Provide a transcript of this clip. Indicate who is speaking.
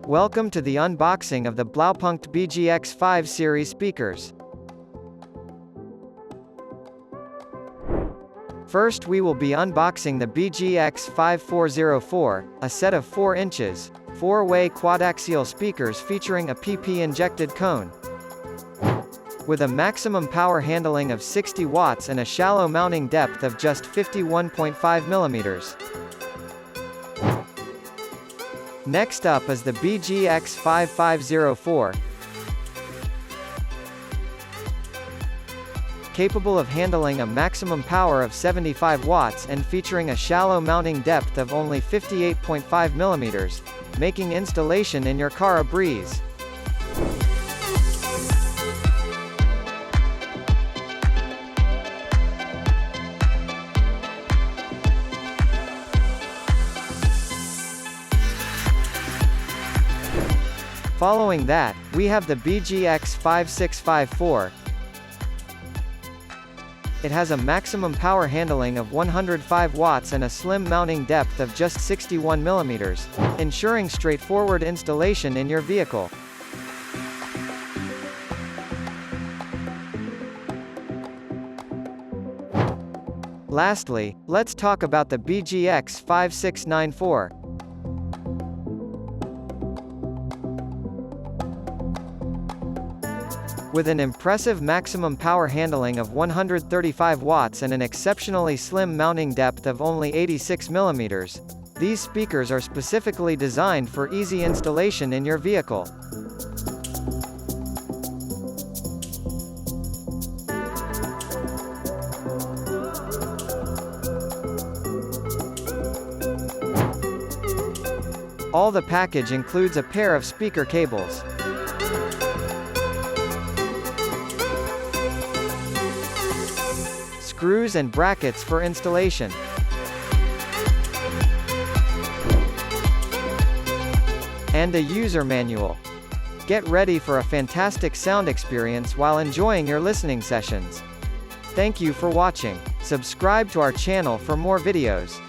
Speaker 1: Welcome to the unboxing of the Blaupunkt BGx 5 series speakers. First we will be unboxing the BGx 5404, a set of 4 inches, 4-way quadaxial speakers featuring a PP injected cone. With a maximum power handling of 60 watts and a shallow mounting depth of just 51.5 millimeters. Next up is the BGx 5504, capable of handling a maximum power of 75 watts and featuring a shallow mounting depth of only 58.5 millimeters, making installation in your car a breeze. Following that, we have the BGx 5654. It has a maximum power handling of 105 watts and a slim mounting depth of just 61 millimeters, ensuring straightforward installation in your vehicle. Lastly, let's talk about the BGx 5694. With an impressive maximum power handling of 135 watts and an exceptionally slim mounting depth of only 86 millimeters, these speakers are specifically designed for easy installation in your vehicle. All the package includes a pair of speaker cables, screws and brackets for installation, and a user manual. Get ready for a fantastic sound experience while enjoying your listening sessions. Thank you for watching. Subscribe to our channel for more videos.